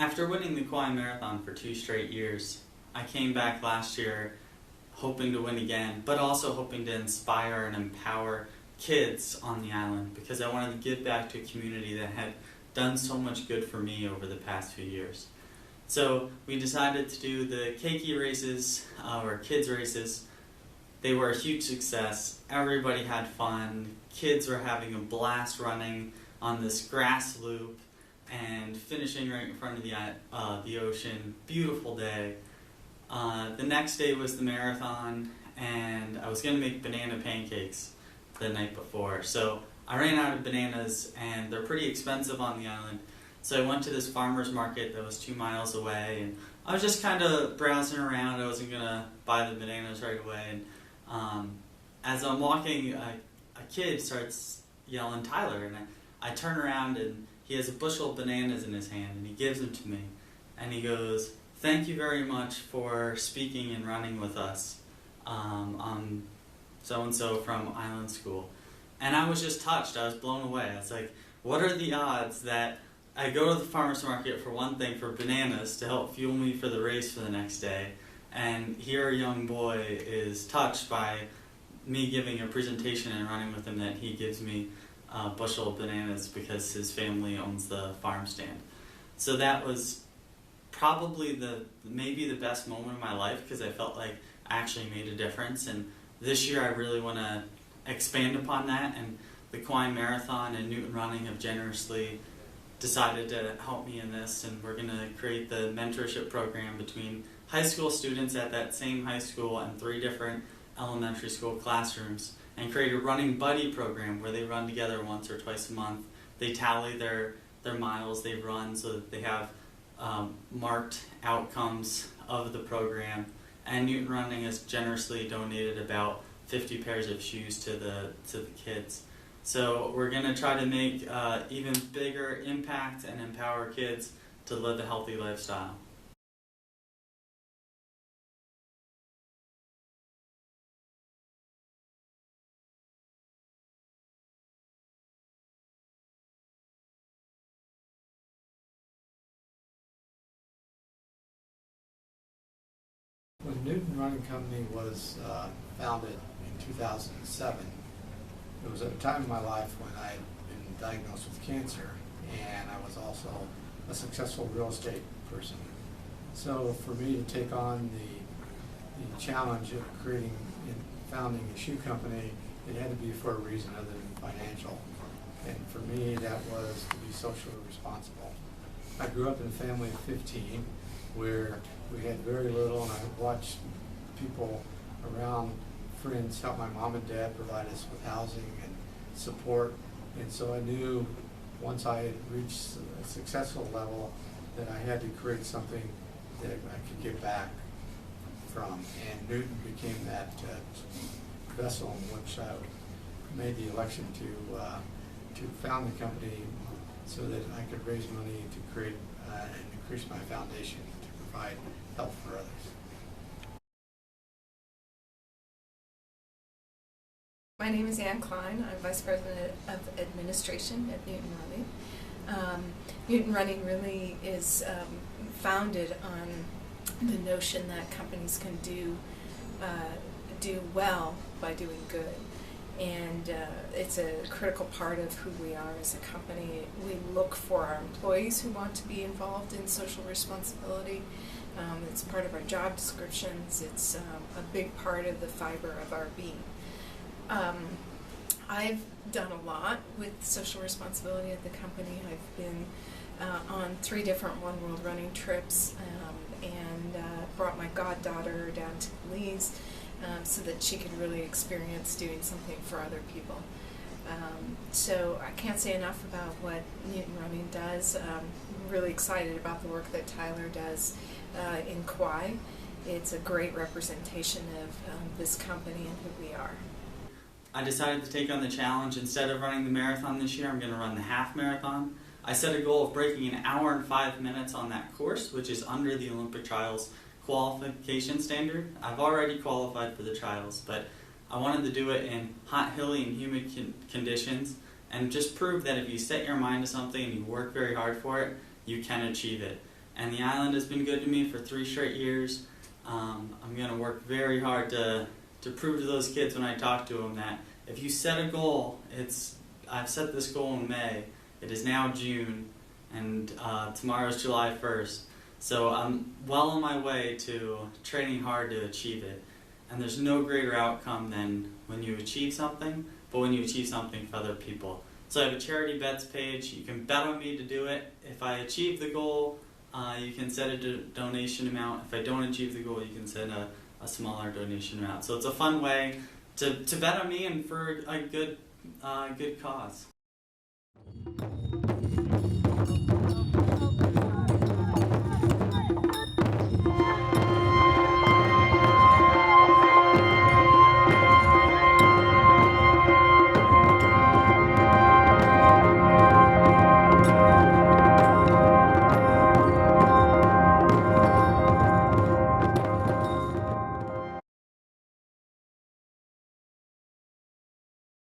After winning the Kauai Marathon for 2 straight years, I came back last year hoping to win again, but also hoping to inspire and empower kids on the island because I wanted to give back to a community that had done so much good for me over the past few years. So we decided to do the keiki races, or kids races. They were a huge success. Everybody had fun. Kids were having a blast running on this grass loop and finishing right in front of the ocean. Beautiful day. The next day was the marathon, and I was going to make banana pancakes the night before. So I ran out of bananas, and they're pretty expensive on the island. So I went to this farmer's market that was 2 miles away, and I was just kind of browsing around. I wasn't going to buy the bananas right away. And as I'm walking, a kid starts yelling, "Tyler," and I turn around, and he has a bushel of bananas in his hand, and he gives them to me. And he goes, "Thank you very much for speaking and running with us. I'm so-and-so from Island School." And I was just touched. I was blown away. I was like, what are the odds that I go to the farmer's market for one thing, for bananas to help fuel me for the race for the next day, and here a young boy is touched by me giving a presentation and running with him that he gives me a bushel of bananas because his family owns the farm stand. So that was probably maybe the best moment of my life because I felt like I actually made a difference. And this year I really want to expand upon that, and the Kauai Marathon and Newton Running have generously decided to help me in this, and we're going to create the mentorship program between high school students at that same high school and 3 different elementary school classrooms, and create a running buddy program where they run together once or twice a month. They tally their miles they've run so that they have marked outcomes of the program, and Newton Running has generously donated about 50 pairs of shoes to the kids. So we're going to try to make even bigger impact and empower kids to live a healthy lifestyle. When Newton Running Company was founded in 2007, it was at a time in my life when I had been diagnosed with cancer, and I was also a successful real estate person. So for me to take on the challenge of creating and founding a shoe company, it had to be for a reason other than financial. And for me, that was to be socially responsible. I grew up in a family of 15 where we had very little, and I watched people around, friends, help my mom and dad provide us with housing and support. And so I knew once I had reached a successful level that I had to create something that I could give back from. And Newton became that vessel in which I made the election to found the company so that I could raise money to create and increase my foundation to provide help for others. My name is Ann Klein. I'm Vice President of Administration at Newton Running. Newton Running really is founded on the notion that companies can do well by doing good. And it's a critical part of who we are as a company. We look for our employees who want to be involved in social responsibility. It's part of our job descriptions. It's a big part of the fiber of our being. I've done a lot with social responsibility at the company. I've been on 3 different One World Running trips and brought my goddaughter down to Belize so that she could really experience doing something for other people. So I can't say enough about what Newton Running does. I'm really excited about the work that Tyler does in Kauai. It's a great representation of this company and who we are. I decided to take on the challenge. Instead of running the marathon this year, I'm going to run the half marathon. I set a goal of breaking 1 hour and 5 minutes on that course, which is under the Olympic trials qualification standard. I've already qualified for the trials, but I wanted to do it in hot, hilly, and humid conditions and just prove that if you set your mind to something and you work very hard for it, you can achieve it. and the island has been good to me for 3 straight years. I'm going to work very hard to prove to those kids when I talk to them that if you set a goal, I've set this goal in May. It is now June, and tomorrow's July 1st. So I'm well on my way to training hard to achieve it. And there's no greater outcome than when you achieve something, but when you achieve something for other people. So I have a charity bets page. You can bet on me to do it. If I achieve the goal, you can set a donation amount. If I don't achieve the goal, you can set a smaller donation amount. So it's a fun way to bet on me and for a good cause.